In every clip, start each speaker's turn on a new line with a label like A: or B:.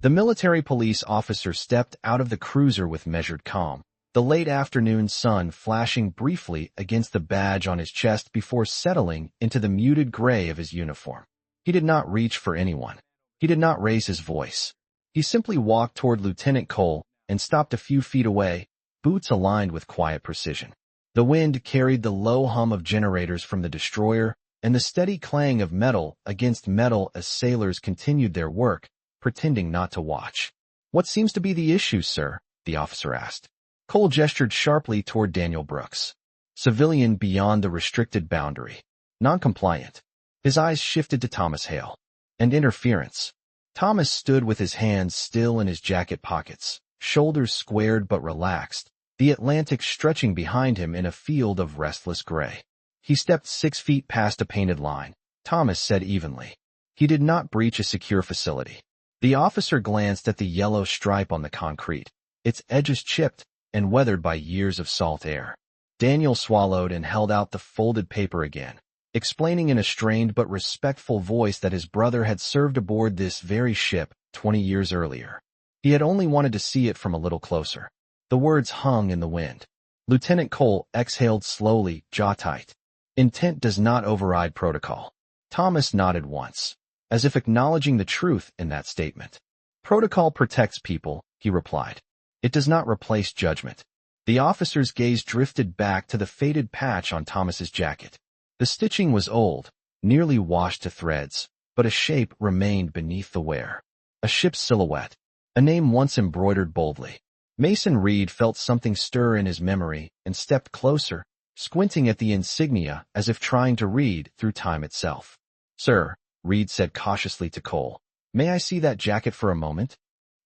A: The military police officer stepped out of the cruiser with measured calm, the late afternoon sun flashing briefly against the badge on his chest before settling into the muted gray of his uniform. He did not reach for anyone. He did not raise his voice. He simply walked toward Lieutenant Cole and stopped a few feet away, boots aligned with quiet precision. The wind carried the low hum of generators from the destroyer and the steady clang of metal against metal as sailors continued their work, pretending not to watch. "What seems to be the issue, sir?" the officer asked. Cole gestured sharply toward Daniel Brooks. Civilian beyond the restricted boundary. Non-compliant. His eyes shifted to Thomas Hale. And interference. Thomas stood with his hands still in his jacket pockets, shoulders squared but relaxed, the Atlantic stretching behind him in a field of restless gray. He stepped 6 feet past a painted line, Thomas said evenly. He did not breach a secure facility. The officer glanced at the yellow stripe on the concrete, its edges chipped and weathered by years of salt air. Daniel swallowed and held out the folded paper again, explaining in a strained but respectful voice that his brother had served aboard this very ship 20 years earlier. He had only wanted to see it from a little closer. The words hung in the wind. Lieutenant Cole exhaled slowly, jaw tight. Intent does not override protocol. Thomas nodded once, as if acknowledging the truth in that statement. Protocol protects people, he replied. It does not replace judgment. The officer's gaze drifted back to the faded patch on Thomas's jacket. The stitching was old, nearly washed to threads, but a shape remained beneath the wear. A ship's silhouette, a name once embroidered boldly. Mason Reed felt something stir in his memory and stepped closer, squinting at the insignia as if trying to read through time itself. "Sir," Reed said cautiously to Cole, "may I see that jacket for a moment?"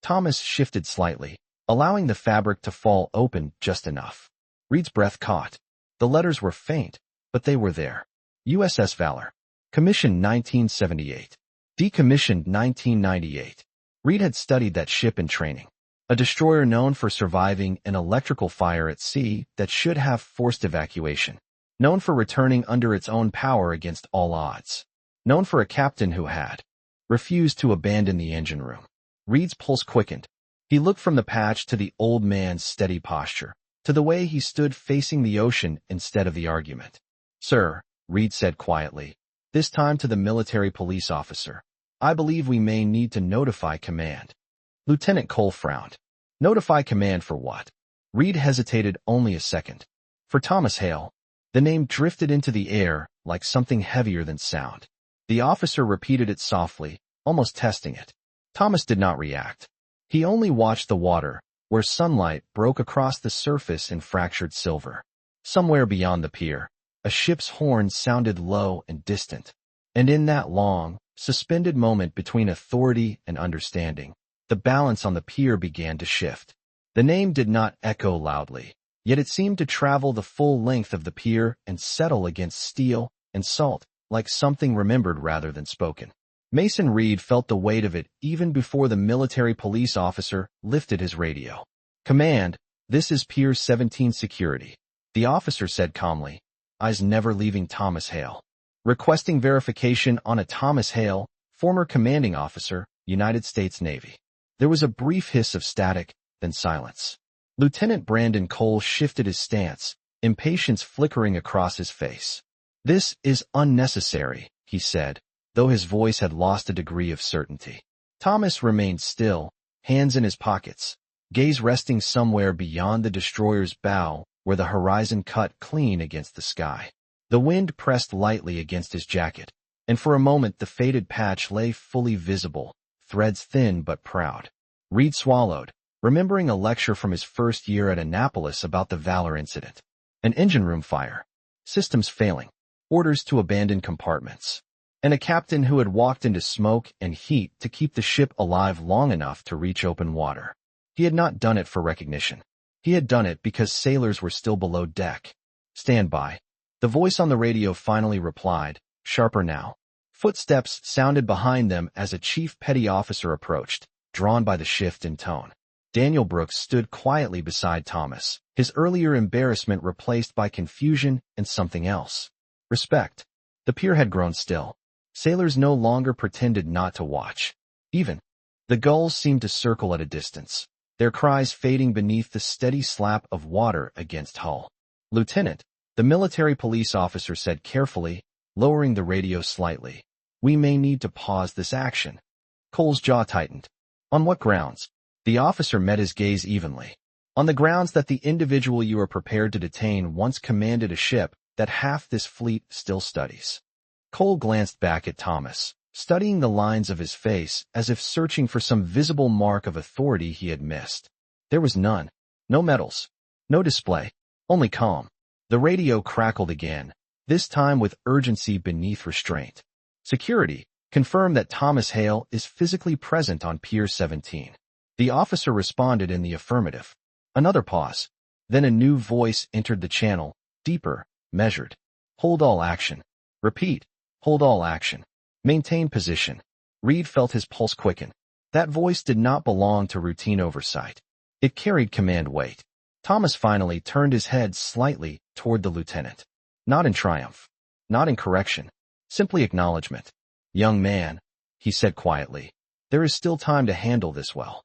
A: Thomas shifted slightly, allowing the fabric to fall open just enough. Reed's breath caught. The letters were faint, but they were there. USS Valor. Commissioned 1978. Decommissioned 1998. Reed had studied that ship in training. A destroyer known for surviving an electrical fire at sea that should have forced evacuation. Known for returning under its own power against all odds. Known for a captain who had refused to abandon the engine room. Reed's pulse quickened. He looked from the patch to the old man's steady posture, to the way he stood facing the ocean instead of the argument. "Sir," Reed said quietly, this time to the military police officer, "I believe we may need to notify command." Lieutenant Cole frowned. Notify command for what? Reed hesitated only a second. For Thomas Hale. The name drifted into the air like something heavier than sound. The officer repeated it softly, almost testing it. Thomas did not react. He only watched the water, where sunlight broke across the surface in fractured silver. Somewhere beyond the pier, a ship's horn sounded low and distant. And in that long, suspended moment between authority and understanding, the balance on the pier began to shift. The name did not echo loudly, yet it seemed to travel the full length of the pier and settle against steel and salt, like something remembered rather than spoken. Mason Reed felt the weight of it even before the military police officer lifted his radio. "Command, this is Pier 17 Security," the officer said calmly, eyes never leaving Thomas Hale. "Requesting verification on a Thomas Hale, former commanding officer, United States Navy." There was a brief hiss of static, then silence. Lieutenant Brandon Cole shifted his stance, impatience flickering across his face. "This is unnecessary," he said, though his voice had lost a degree of certainty. Thomas remained still, hands in his pockets, gaze resting somewhere beyond the destroyer's bow where the horizon cut clean against the sky. The wind pressed lightly against his jacket, and for a moment the faded patch lay fully visible, threads thin but proud. Reed swallowed, remembering a lecture from his first year at Annapolis about the Valor incident. An engine room fire. Systems failing. Orders to abandon compartments. And a captain who had walked into smoke and heat to keep the ship alive long enough to reach open water. He had not done it for recognition. He had done it because sailors were still below deck. "Stand by." The voice on the radio finally replied, sharper now. Footsteps sounded behind them as a chief petty officer approached, drawn by the shift in tone. Daniel Brooks stood quietly beside Thomas, his earlier embarrassment replaced by confusion and something else. Respect. The pier had grown still. Sailors no longer pretended not to watch. Even The gulls seemed to circle at a distance, their cries fading beneath the steady slap of water against hull. "Lieutenant," the military police officer said carefully, lowering the radio slightly, "we may need to pause this action." Cole's jaw tightened. "On what grounds?" The officer met his gaze evenly. "On the grounds that the individual you are prepared to detain once commanded a ship that half this fleet still studies." Cole glanced back at Thomas, studying the lines of his face as if searching for some visible mark of authority he had missed. There was none. No medals. No display. Only calm. The radio crackled again, this time with urgency beneath restraint. "Security, confirm that Thomas Hale is physically present on Pier 17. The officer responded in the affirmative. Another pause. Then a new voice entered the channel, deeper, measured. "Hold all action." "Repeat. Hold all action. Maintain position." Reed felt his pulse quicken. That voice did not belong to routine oversight. It carried command weight. Thomas finally turned his head slightly toward the lieutenant. Not in triumph. Not in correction. Simply acknowledgement. "Young man," he said quietly, "there is still time to handle this well."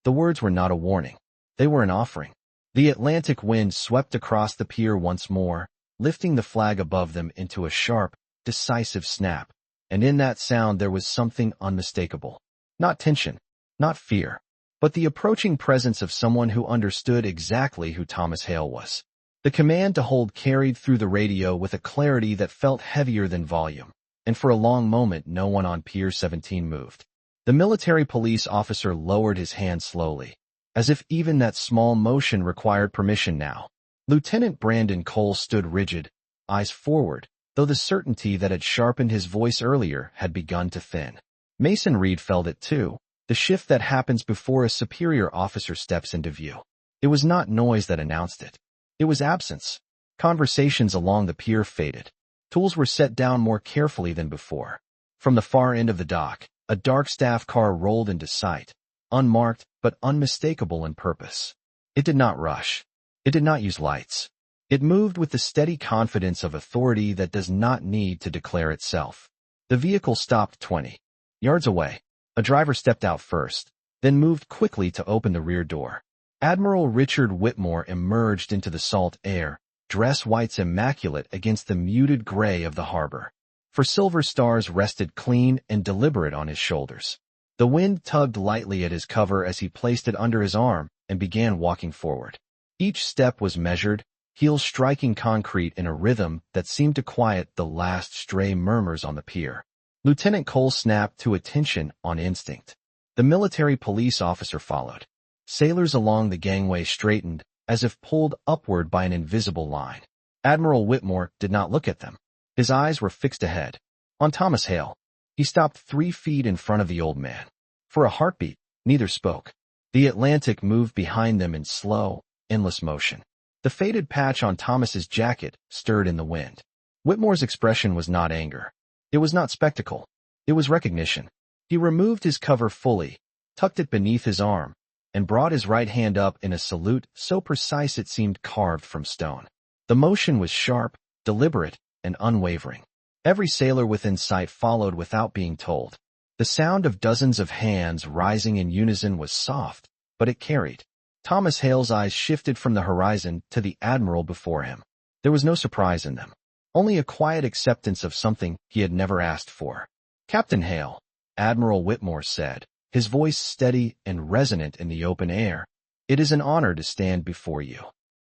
A: The words were not a warning. They were an offering. The Atlantic wind swept across the pier once more, lifting the flag above them into a sharp, decisive snap. And in that sound there was something unmistakable. Not tension, not fear, but the approaching presence of someone who understood exactly who Thomas Hale was. The command to hold carried through the radio with a clarity that felt heavier than volume, and for a long moment no one on Pier 17 moved. The military police officer lowered his hand slowly, as if even that small motion required permission now. Lieutenant Brandon Cole stood rigid, eyes forward, though the certainty that had sharpened his voice earlier had begun to thin. Mason Reed felt it too, the shift that happens before a superior officer steps into view. It was not noise that announced it. It was absence. Conversations along the pier faded. Tools were set down more carefully than before. From the far end of the dock, a dark staff car rolled into sight, unmarked but unmistakable in purpose. It did not rush. It did not use lights. It moved with the steady confidence of authority that does not need to declare itself. The vehicle stopped 20 yards away. A driver stepped out first, then moved quickly to open the rear door. Admiral Richard Whitmore emerged into the salt air, dress whites immaculate against the muted gray of the harbor. For silver stars rested clean and deliberate on his shoulders. The wind tugged lightly at his cover as he placed it under his arm and began walking forward. Each step was measured, heels striking concrete in a rhythm that seemed to quiet the last stray murmurs on the pier. Lieutenant Cole snapped to attention on instinct. The military police officer followed. Sailors along the gangway straightened, as if pulled upward by an invisible line. Admiral Whitmore did not look at them. His eyes were fixed ahead, on Thomas Hale. He stopped 3 feet in front of the old man. For a heartbeat, neither spoke. The Atlantic moved behind them in slow, endless motion. The faded patch on Thomas's jacket stirred in the wind. Whitmore's expression was not anger. It was not spectacle. It was recognition. He removed his cover fully, tucked it beneath his arm, and brought his right hand up in a salute so precise it seemed carved from stone. The motion was sharp, deliberate, and unwavering. Every sailor within sight followed without being told. The sound of dozens of hands rising in unison was soft, but it carried. Thomas Hale's eyes shifted from the horizon to the Admiral before him. There was no surprise in them, only a quiet acceptance of something he had never asked for. "Captain Hale," Admiral Whitmore said, his voice steady and resonant in the open air, "it is an honor to stand before you."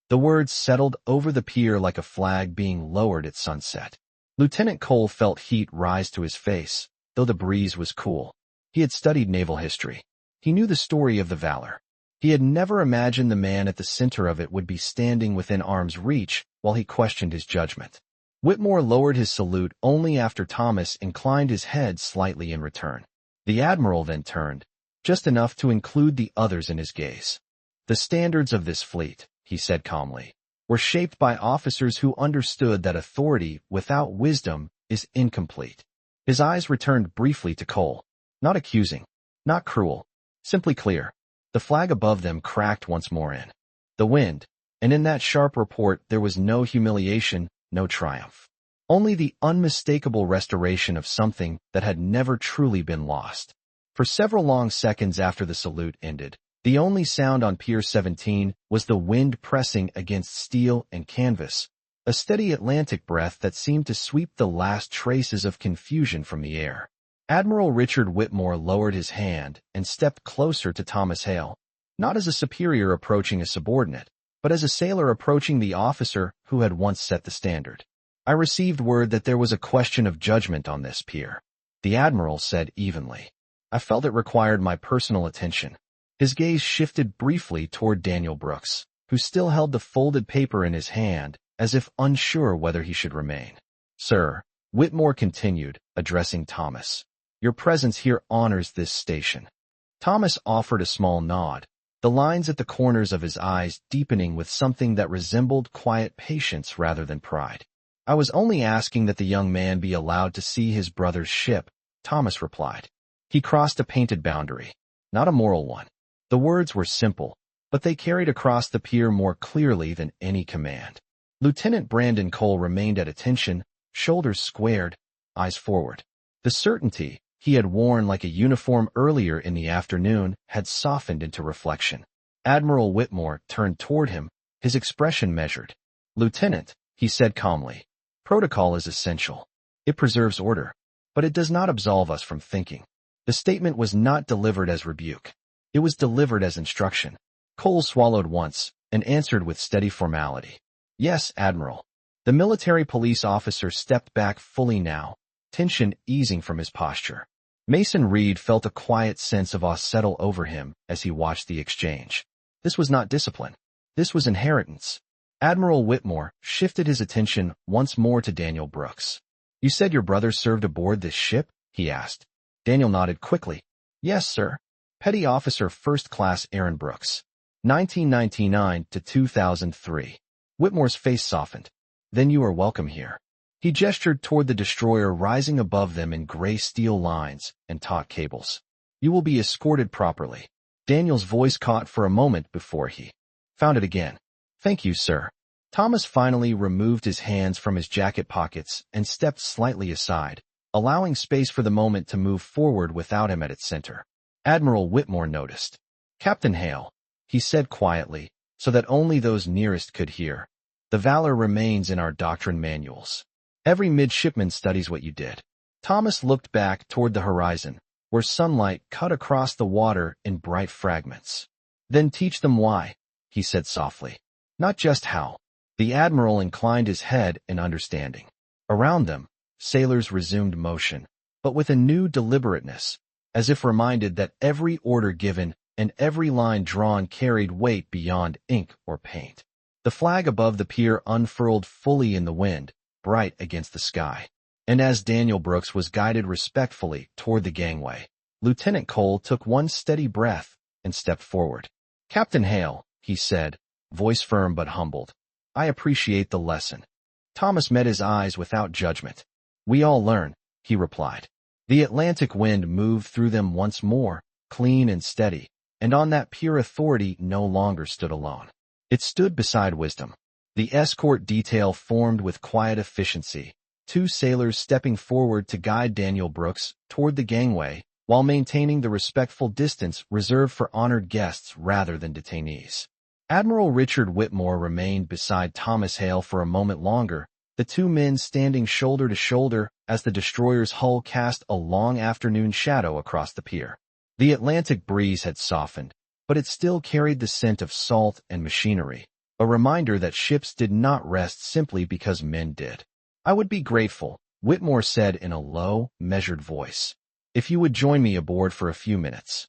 A: The words settled over the pier like a flag being lowered at sunset. Lieutenant Cole felt heat rise to his face, though the breeze was cool. He had studied naval history. He knew the story of the Valor. He had never imagined the man at the center of it would be standing within arm's reach while he questioned his judgment. Whitmore lowered his salute only after Thomas inclined his head slightly in return. The Admiral then turned, just enough to include the others in his gaze. "The standards of this fleet," he said calmly, "were shaped by officers who understood that authority without wisdom is incomplete." His eyes returned briefly to Cole, not accusing, not cruel, simply clear. The flag above them cracked once more in the wind, and in that sharp report there was no humiliation, no triumph. Only the unmistakable restoration of something that had never truly been lost. For several long seconds after the salute ended, the only sound on Pier 17 was the wind pressing against steel and canvas, a steady Atlantic breath that seemed to sweep the last traces of confusion from the air. Admiral Richard Whitmore lowered his hand and stepped closer to Thomas Hale, not as a superior approaching a subordinate, but as a sailor approaching the officer who had once set the standard. "I received word that there was a question of judgment on this pier," the Admiral said evenly. "I felt it required my personal attention." His gaze shifted briefly toward Daniel Brooks, who still held the folded paper in his hand, as if unsure whether he should remain. "Sir," Whitmore continued, addressing Thomas, "your presence here honors this station." Thomas offered a small nod, the lines at the corners of his eyes deepening with something that resembled quiet patience rather than pride. "I was only asking that the young man be allowed to see his brother's ship," Thomas replied. He crossed a painted boundary, not a moral one. The words were simple, but they carried across the pier more clearly than any command. Lieutenant Brandon Cole remained at attention, shoulders squared, eyes forward. The certainty he had worn like a uniform earlier in the afternoon had softened into reflection. Admiral Whitmore turned toward him, his expression measured. "Lieutenant," he said calmly, "protocol is essential. It preserves order, but it does not absolve us from thinking." The statement was not delivered as rebuke. It was delivered as instruction. Cole swallowed once and answered with steady formality. "Yes, Admiral." The military police officer stepped back fully now, tension easing from his posture. Mason Reed felt a quiet sense of awe settle over him as he watched the exchange. This was not discipline. This was inheritance. Admiral Whitmore shifted his attention once more to Daniel Brooks. "You said your brother served aboard this ship?" he asked. Daniel nodded quickly. "Yes, sir. Petty Officer First Class Aaron Brooks. 1999 to 2003. Whitmore's face softened. "Then you are welcome here." He gestured toward the destroyer rising above them in gray steel lines and taut cables. "You will be escorted properly." Daniel's voice caught for a moment before he found it again. "Thank you, sir." Thomas finally removed his hands from his jacket pockets and stepped slightly aside, allowing space for the moment to move forward without him at its center. Admiral Whitmore noticed. "Captain Hale," he said quietly, so that only those nearest could hear, "the valor remains in our doctrine manuals. Every midshipman studies what you did." Thomas looked back toward the horizon, where sunlight cut across the water in bright fragments. "Then teach them why," he said softly. "Not just how." The Admiral inclined his head in understanding. Around them, sailors resumed motion, but with a new deliberateness, as if reminded that every order given and every line drawn carried weight beyond ink or paint. The flag above the pier unfurled fully in the wind, bright against the sky. And as Daniel Brooks was guided respectfully toward the gangway, Lieutenant Cole took one steady breath and stepped forward. "Captain Hale," he said, voice firm but humbled, "I appreciate the lesson." Thomas met his eyes without judgment. "We all learn," he replied. The Atlantic wind moved through them once more, clean and steady, and on that pier authority no longer stood alone. It stood beside wisdom. The escort detail formed with quiet efficiency, two sailors stepping forward to guide Daniel Brooks toward the gangway, while maintaining the respectful distance reserved for honored guests rather than detainees. Admiral Richard Whitmore remained beside Thomas Hale for a moment longer, the two men standing shoulder to shoulder as the destroyer's hull cast a long afternoon shadow across the pier. The Atlantic breeze had softened, but it still carried the scent of salt and machinery, a reminder that ships did not rest simply because men did. "I would be grateful," Whitmore said in a low, measured voice, "if you would join me aboard for a few minutes."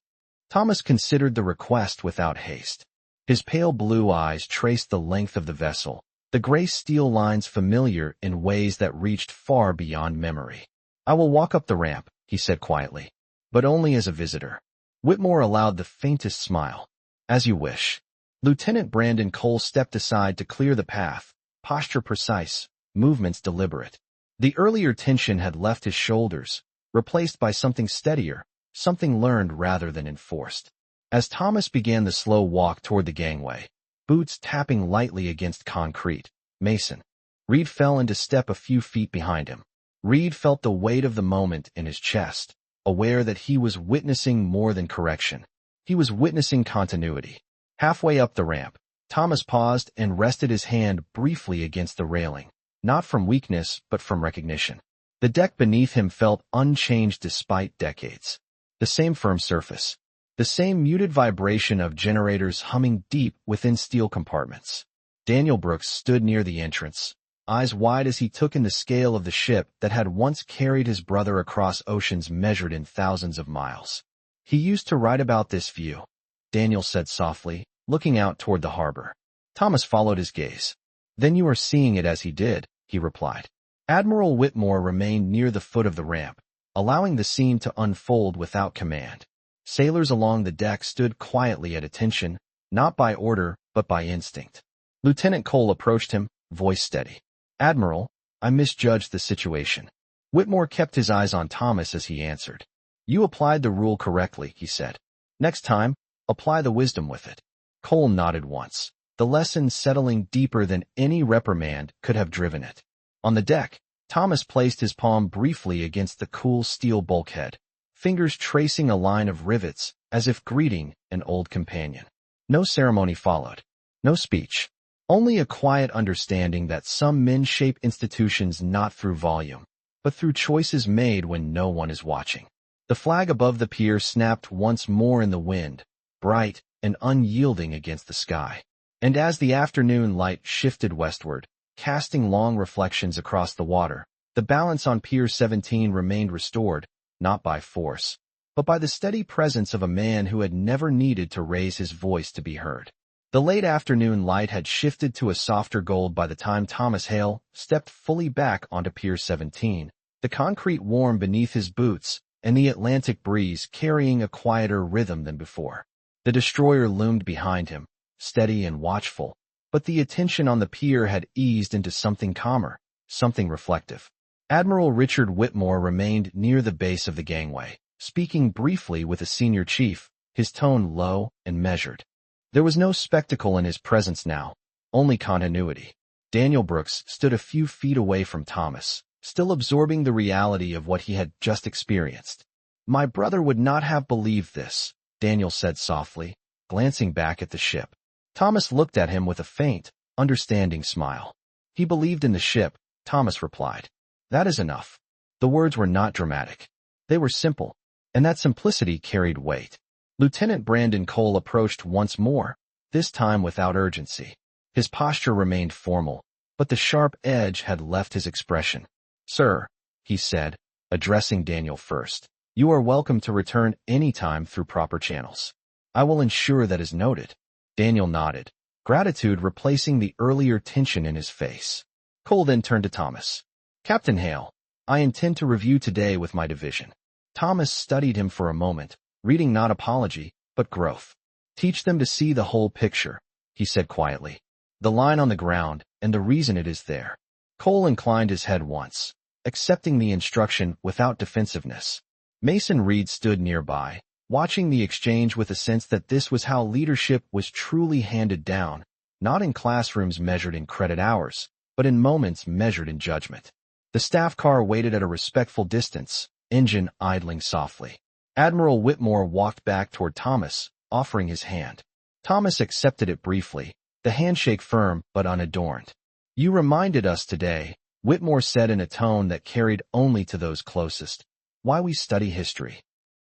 A: Thomas considered the request without haste. His pale blue eyes traced the length of the vessel, the gray steel lines familiar in ways that reached far beyond memory. "I will walk up the ramp," he said quietly, "but only as a visitor." Whitmore allowed the faintest smile. "As you wish." Lieutenant Brandon Cole stepped aside to clear the path, posture precise, movements deliberate. The earlier tension had left his shoulders, replaced by something steadier, something learned rather than enforced. As Thomas began the slow walk toward the gangway, boots tapping lightly against concrete, Mason Reed fell into step a few feet behind him. Reed felt the weight of the moment in his chest, aware that he was witnessing more than correction. He was witnessing continuity. Halfway up the ramp, Thomas paused and rested his hand briefly against the railing, not from weakness but from recognition. The deck beneath him felt unchanged despite decades. The same firm surface. The same muted vibration of generators humming deep within steel compartments. Daniel Brooks stood near the entrance, eyes wide as he took in the scale of the ship that had once carried his brother across oceans measured in thousands of miles. He used to write about this view, Daniel said softly, looking out toward the harbor. Thomas followed his gaze. Then you are seeing it as he did, he replied. Admiral Whitmore remained near the foot of the ramp, allowing the scene to unfold without command. Sailors along the deck stood quietly at attention, not by order, but by instinct. Lieutenant Cole approached him, voice steady. Admiral, I misjudged the situation. Whitmore kept his eyes on Thomas as he answered. You applied the rule correctly, he said. Next time, apply the wisdom with it. Cole nodded once, the lesson settling deeper than any reprimand could have driven it. On the deck, Thomas placed his palm briefly against the cool steel bulkhead, fingers tracing a line of rivets as if greeting an old companion. No ceremony followed. No speech. Only a quiet understanding that some men shape institutions not through volume, but through choices made when no one is watching. The flag above the pier snapped once more in the wind, bright and unyielding against the sky. And as the afternoon light shifted westward, casting long reflections across the water, the balance on Pier 17 remained restored, not by force, but by the steady presence of a man who had never needed to raise his voice to be heard. The late afternoon light had shifted to a softer gold by the time Thomas Hale stepped fully back onto Pier 17, the concrete warm beneath his boots and the Atlantic breeze carrying a quieter rhythm than before. The destroyer loomed behind him, steady and watchful, but the attention on the pier had eased into something calmer, something reflective. Admiral Richard Whitmore remained near the base of the gangway, speaking briefly with a senior chief, his tone low and measured. There was no spectacle in his presence now, only continuity. Daniel Brooks stood a few feet away from Thomas, still absorbing the reality of what he had just experienced. My brother would not have believed this, Daniel said softly, glancing back at the ship. Thomas looked at him with a faint, understanding smile. He believed in the ship, Thomas replied. That is enough. The words were not dramatic. They were simple, and that simplicity carried weight. Lieutenant Brandon Cole approached once more, this time without urgency. His posture remained formal, but the sharp edge had left his expression. Sir, he said, addressing Daniel first, you are welcome to return any time through proper channels. I will ensure that is noted. Daniel nodded, gratitude replacing the earlier tension in his face. Cole then turned to Thomas. Captain Hale, I intend to review today with my division. Thomas studied him for a moment, reading not apology, but growth. Teach them to see the whole picture, he said quietly. The line on the ground, and the reason it is there. Cole inclined his head once, accepting the instruction without defensiveness. Mason Reed stood nearby, watching the exchange with a sense that this was how leadership was truly handed down, not in classrooms measured in credit hours, but in moments measured in judgment. The staff car waited at a respectful distance, engine idling softly. Admiral Whitmore walked back toward Thomas, offering his hand. Thomas accepted it briefly, the handshake firm but unadorned. You reminded us today, Whitmore said in a tone that carried only to those closest, why we study history.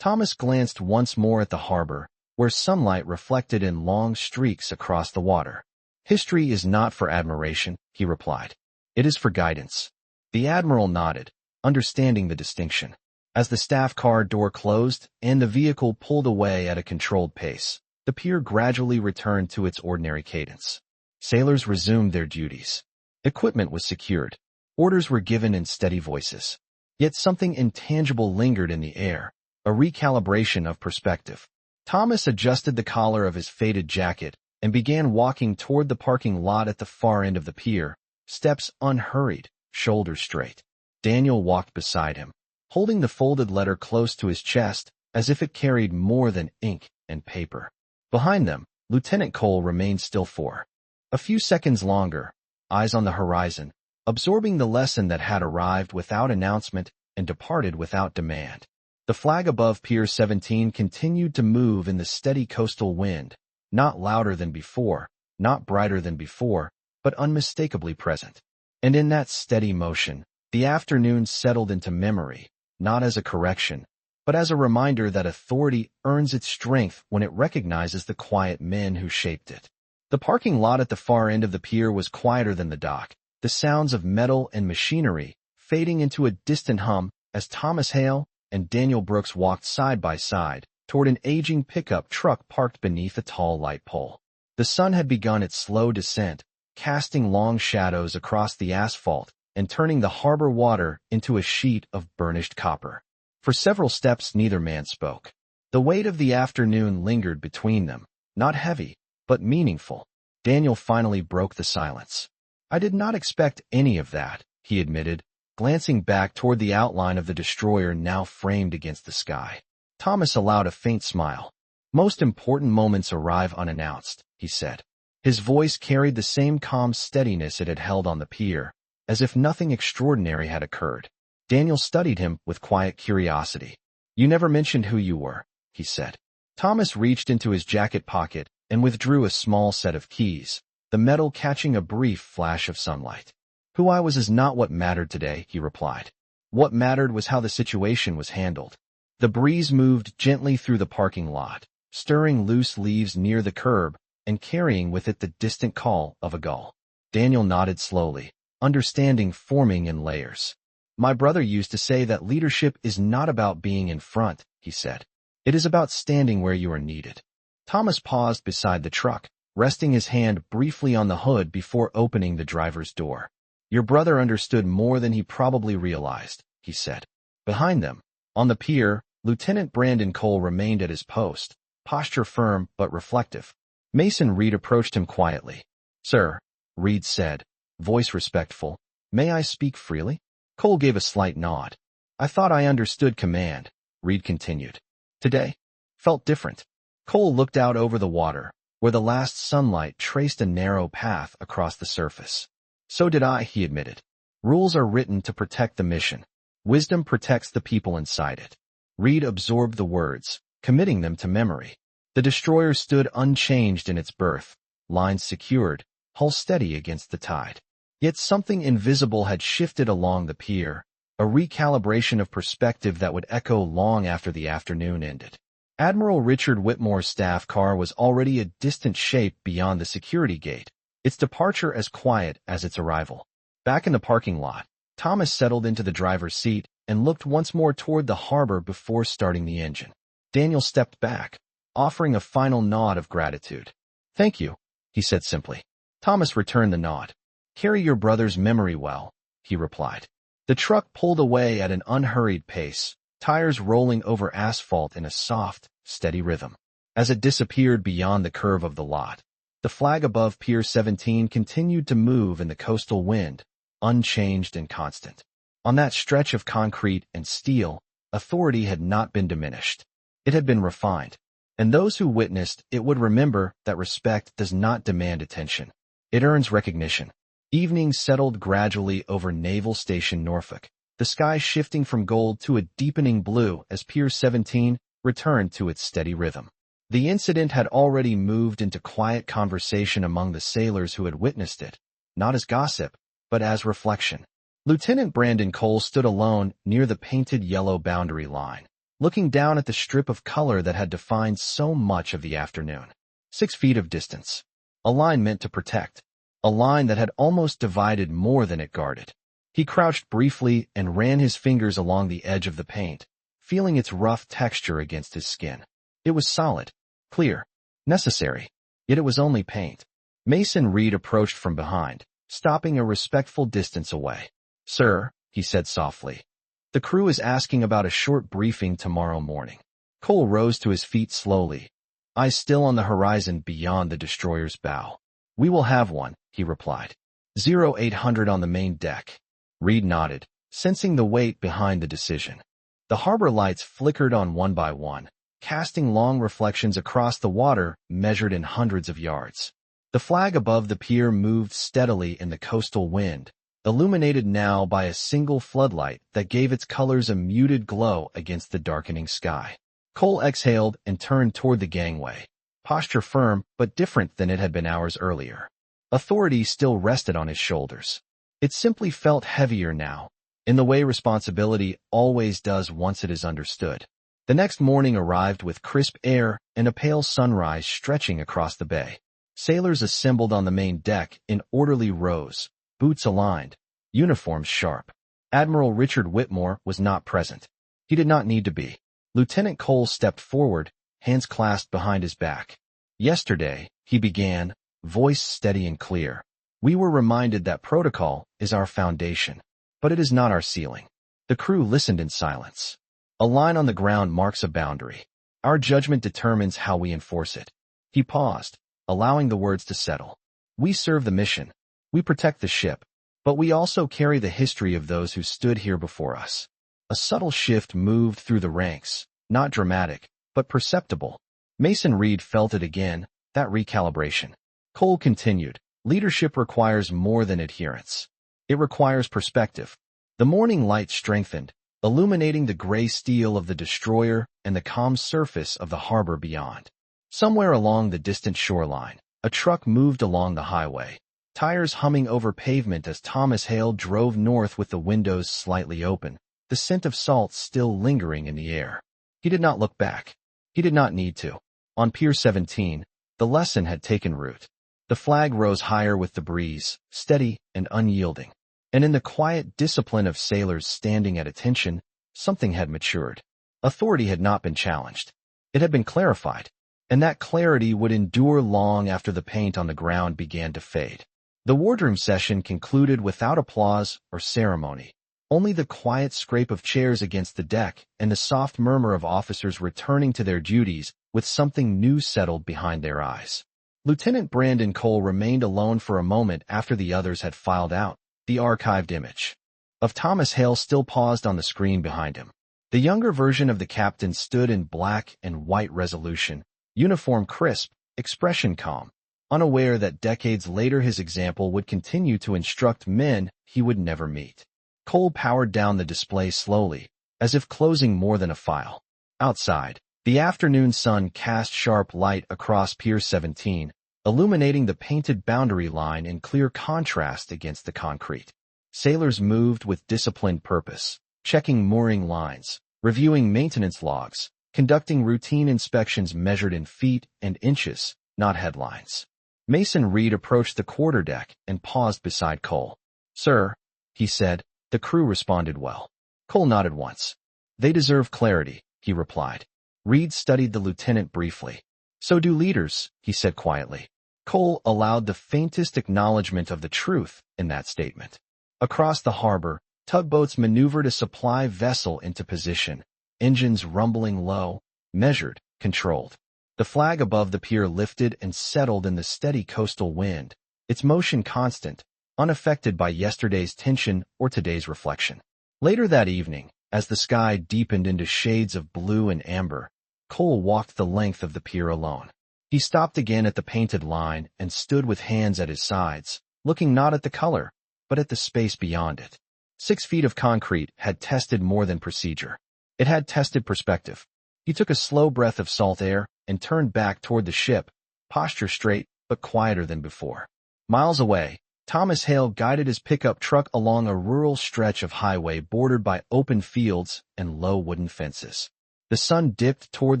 A: Thomas glanced once more at the harbor, where sunlight reflected in long streaks across the water. History is not for admiration, he replied. It is for guidance. The Admiral nodded, understanding the distinction. As the staff car door closed and the vehicle pulled away at a controlled pace, the pier gradually returned to its ordinary cadence. Sailors resumed their duties. Equipment was secured. Orders were given in steady voices. Yet something intangible lingered in the air, a recalibration of perspective. Thomas adjusted the collar of his faded jacket and began walking toward the parking lot at the far end of the pier, steps unhurried, shoulders straight. Daniel walked beside him, holding the folded letter close to his chest as if it carried more than ink and paper. Behind them, Lieutenant Cole remained still for a few seconds longer, eyes on the horizon, absorbing the lesson that had arrived without announcement and departed without demand. The flag above Pier 17 continued to move in the steady coastal wind, not louder than before, not brighter than before, but unmistakably present. And in that steady motion, the afternoon settled into memory, not as a correction, but as a reminder that authority earns its strength when it recognizes the quiet men who shaped it. The parking lot at the far end of the pier was quieter than the dock, the sounds of metal and machinery fading into a distant hum as Thomas Hale and Daniel Brooks walked side by side toward an aging pickup truck parked beneath a tall light pole. The sun had begun its slow descent, casting long shadows across the asphalt and turning the harbor water into a sheet of burnished copper. For several steps neither man spoke. The weight of the afternoon lingered between them, not heavy, but meaningful. Daniel finally broke the silence. "I did not expect any of that," he admitted, glancing back toward the outline of the destroyer now framed against the sky. Thomas allowed a faint smile. "Most important moments arrive unannounced," he said. His voice carried the same calm steadiness it had held on the pier, as if nothing extraordinary had occurred. Daniel studied him with quiet curiosity. "You never mentioned who you were," he said. Thomas reached into his jacket pocket and withdrew a small set of keys, the metal catching a brief flash of sunlight. "Who I was is not what mattered today," he replied. "What mattered was how the situation was handled." The breeze moved gently through the parking lot, stirring loose leaves near the curb and carrying with it the distant call of a gull. Daniel nodded slowly, understanding forming in layers. "My brother used to say that leadership is not about being in front," he said. "It is about standing where you are needed." Thomas paused beside the truck, resting his hand briefly on the hood before opening the driver's door. "Your brother understood more than he probably realized," he said. Behind them, on the pier, Lieutenant Brandon Cole remained at his post, posture firm but reflective. Mason Reed approached him quietly. "Sir," Reed said, voice respectful, "may I speak freely?" Cole gave a slight nod. "I thought I understood command," Reed continued. "Today felt different." Cole looked out over the water, where the last sunlight traced a narrow path across the surface. "So did I," he admitted. "Rules are written to protect the mission. Wisdom protects the people inside it." Reed absorbed the words, committing them to memory. The destroyer stood unchanged in its berth, lines secured, hull steady against the tide. Yet something invisible had shifted along the pier, a recalibration of perspective that would echo long after the afternoon ended. Admiral Richard Whitmore's staff car was already a distant shape beyond the security gate, its departure as quiet as its arrival. Back in the parking lot, Thomas settled into the driver's seat and looked once more toward the harbor before starting the engine. Daniel stepped back, offering a final nod of gratitude. "Thank you," he said simply. Thomas returned the nod. "Carry your brother's memory well," he replied. The truck pulled away at an unhurried pace, tires rolling over asphalt in a soft, steady rhythm. As it disappeared beyond the curve of the lot, the flag above Pier 17 continued to move in the coastal wind, unchanged and constant. On that stretch of concrete and steel, authority had not been diminished. It had been refined, and those who witnessed it would remember that respect does not demand attention. It earns recognition. Evening settled gradually over Naval Station Norfolk, the sky shifting from gold to a deepening blue as Pier 17 returned to its steady rhythm. The incident had already moved into quiet conversation among the sailors who had witnessed it, not as gossip, but as reflection. Lieutenant Brandon Cole stood alone near the painted yellow boundary line, looking down at the strip of color that had defined so much of the afternoon. 6 feet of distance. A line meant to protect. A line that had almost divided more than it guarded. He crouched briefly and ran his fingers along the edge of the paint, feeling its rough texture against his skin. It was solid, clear, necessary, yet it was only paint. Mason Reed approached from behind, stopping a respectful distance away. "Sir," he said softly, "the crew is asking about a short briefing tomorrow morning." Cole rose to his feet slowly, eyes still on the horizon beyond the destroyer's bow. "We will have one," he replied. 0800 on the main deck. Reed nodded, sensing the weight behind the decision. The harbor lights flickered on one by one, casting long reflections across the water measured in hundreds of yards. The flag above the pier moved steadily in the coastal wind, illuminated now by a single floodlight that gave its colors a muted glow against the darkening sky. Cole exhaled and turned toward the gangway, posture firm but different than it had been hours earlier. Authority still rested on his shoulders. It simply felt heavier now, in the way responsibility always does once it is understood. The next morning arrived with crisp air and a pale sunrise stretching across the bay. Sailors assembled on the main deck in orderly rows, boots aligned, uniforms sharp. Admiral Richard Whitmore was not present. He did not need to be. Lieutenant Cole stepped forward, hands clasped behind his back. Yesterday, he began, voice steady and clear. We were reminded that protocol is our foundation, but it is not our ceiling. The crew listened in silence. A line on the ground marks a boundary. Our judgment determines how we enforce it. He paused, allowing the words to settle. We serve the mission. We protect the ship, but we also carry the history of those who stood here before us. A subtle shift moved through the ranks, not dramatic, but perceptible. Mason Reed felt it again, that recalibration. Cole continued, leadership requires more than adherence. It requires perspective. The morning light strengthened, illuminating the gray steel of the destroyer and the calm surface of the harbor beyond. Somewhere along the distant shoreline, a truck moved along the highway, tires humming over pavement as Thomas Hale drove north with the windows slightly open, the scent of salt still lingering in the air. He did not look back. He did not need to. On Pier 17, the lesson had taken root. The flag rose higher with the breeze, steady and unyielding. And in the quiet discipline of sailors standing at attention, something had matured. Authority had not been challenged. It had been clarified, and that clarity would endure long after the paint on the ground began to fade. The wardroom session concluded without applause or ceremony. Only the quiet scrape of chairs against the deck and the soft murmur of officers returning to their duties with something new settled behind their eyes. Lieutenant Brandon Cole remained alone for a moment after the others had filed out. The archived image of Thomas Hale still paused on the screen behind him. The younger version of the captain stood in black and white resolution, uniform crisp, expression calm, unaware that decades later his example would continue to instruct men he would never meet. Cole powered down the display slowly, as if closing more than a file. Outside, the afternoon sun cast sharp light across Pier 17, illuminating the painted boundary line in clear contrast against the concrete. Sailors moved with disciplined purpose, checking mooring lines, reviewing maintenance logs, conducting routine inspections measured in feet and inches, not headlines. Mason Reed approached the quarterdeck and paused beside Cole. "Sir," he said. The crew responded well. Cole nodded once. "They deserve clarity," he replied. Reed studied the lieutenant briefly. "So do leaders," he said quietly. Cole allowed the faintest acknowledgement of the truth in that statement. Across the harbor, tugboats maneuvered a supply vessel into position, engines rumbling low, measured, controlled. The flag above the pier lifted and settled in the steady coastal wind, its motion constant, unaffected by yesterday's tension or today's reflection. Later that evening, as the sky deepened into shades of blue and amber, Cole walked the length of the pier alone. He stopped again at the painted line and stood with hands at his sides, looking not at the color, but at the space beyond it. 6 feet of concrete had tested more than procedure. It had tested perspective. He took a slow breath of salt air and turned back toward the ship, posture straight but quieter than before. Miles away, Thomas Hale guided his pickup truck along a rural stretch of highway bordered by open fields and low wooden fences. The sun dipped toward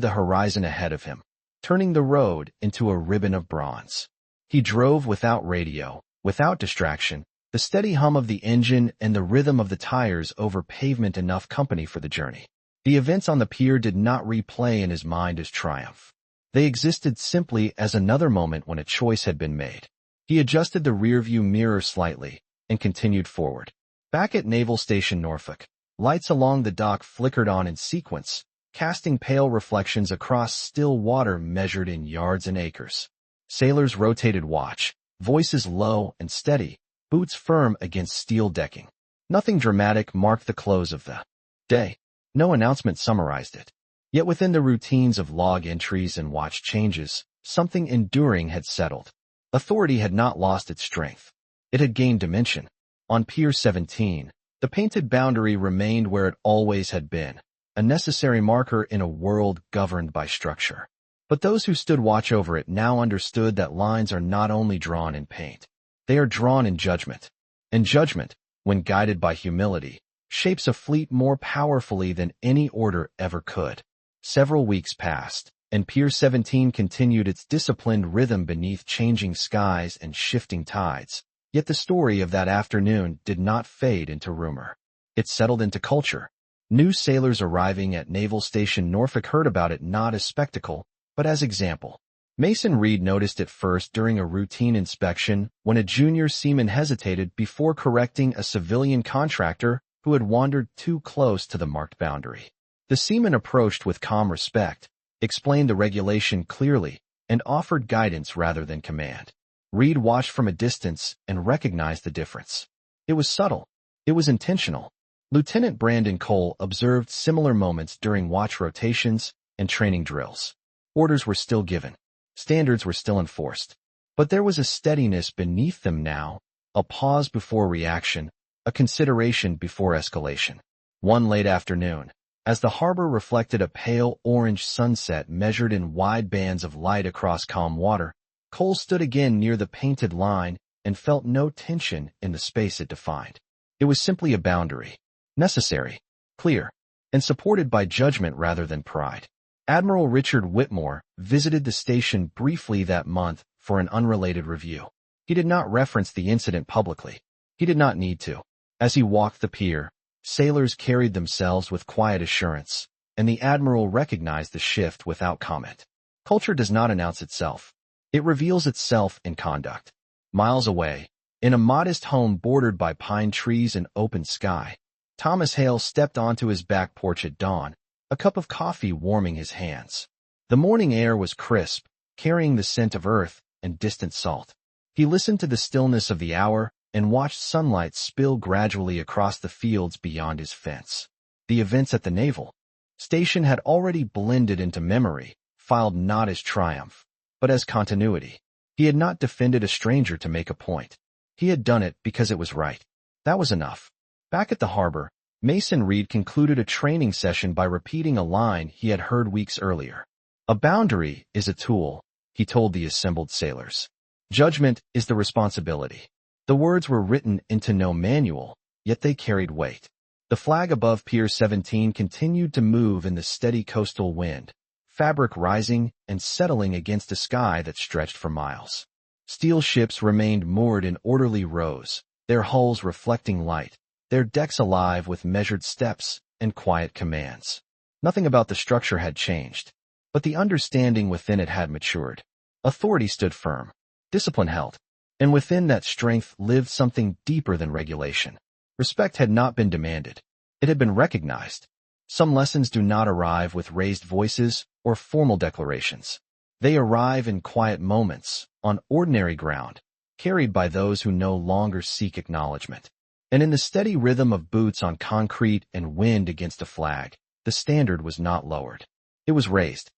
A: the horizon ahead of him, turning the road into a ribbon of bronze. He drove without radio, without distraction, the steady hum of the engine and the rhythm of the tires over pavement enough company for the journey. The events on the pier did not replay in his mind as triumph. They existed simply as another moment when a choice had been made. He adjusted the rearview mirror slightly and continued forward. Back at Naval Station Norfolk, lights along the dock flickered on in sequence, casting pale reflections across still water measured in yards and acres. Sailors rotated watch, voices low and steady, boots firm against steel decking. Nothing dramatic marked the close of the day. No announcement summarized it. Yet within the routines of log entries and watch changes, something enduring had settled. Authority had not lost its strength. It had gained dimension. On Pier 17, the painted boundary remained where it always had been, a necessary marker in a world governed by structure. But those who stood watch over it now understood that lines are not only drawn in paint. They are drawn in judgment. And judgment, when guided by humility, shapes a fleet more powerfully than any order ever could. Several weeks passed, and Pier 17 continued its disciplined rhythm beneath changing skies and shifting tides. Yet the story of that afternoon did not fade into rumor. It settled into culture. New sailors arriving at Naval Station Norfolk heard about it not as spectacle, but as example. Mason Reed noticed it first during a routine inspection when a junior seaman hesitated before correcting a civilian contractor who had wandered too close to the marked boundary. The seaman approached with calm respect, explained the regulation clearly, and offered guidance rather than command. Reed watched from a distance and recognized the difference. It was subtle. It was intentional. Lieutenant Brandon Cole observed similar moments during watch rotations and training drills. Orders were still given. Standards were still enforced. But there was a steadiness beneath them now, a pause before reaction, a consideration before escalation. One late afternoon, as the harbor reflected a pale orange sunset measured in wide bands of light across calm water, Cole stood again near the painted line and felt no tension in the space it defined. It was simply a boundary, necessary, clear, and supported by judgment rather than pride. Admiral Richard Whitmore visited the station briefly that month for an unrelated review. He did not reference the incident publicly. He did not need to. As he walked the pier, sailors carried themselves with quiet assurance, and the Admiral recognized the shift without comment. Culture does not announce itself. It reveals itself in conduct. Miles away, in a modest home bordered by pine trees and open sky, Thomas Hale stepped onto his back porch at dawn, a cup of coffee warming his hands. The morning air was crisp, carrying the scent of earth and distant salt. He listened to the stillness of the hour and watched sunlight spill gradually across the fields beyond his fence. The events at the Naval Station had already blended into memory, filed not as triumph, but as continuity. He had not defended a stranger to make a point. He had done it because it was right. That was enough. Back at the harbor, Mason Reed concluded a training session by repeating a line he had heard weeks earlier. A boundary is a tool, he told the assembled sailors. Judgment is the responsibility. The words were written into no manual, yet they carried weight. The flag above Pier 17 continued to move in the steady coastal wind, fabric rising and settling against a sky that stretched for miles. Steel ships remained moored in orderly rows, their hulls reflecting light, their decks alive with measured steps and quiet commands. Nothing about the structure had changed, but the understanding within it had matured. Authority stood firm. Discipline held. And within that strength lived something deeper than regulation. Respect had not been demanded. It had been recognized. Some lessons do not arrive with raised voices or formal declarations. They arrive in quiet moments, on ordinary ground, carried by those who no longer seek acknowledgement. And in the steady rhythm of boots on concrete and wind against a flag, the standard was not lowered. It was raised.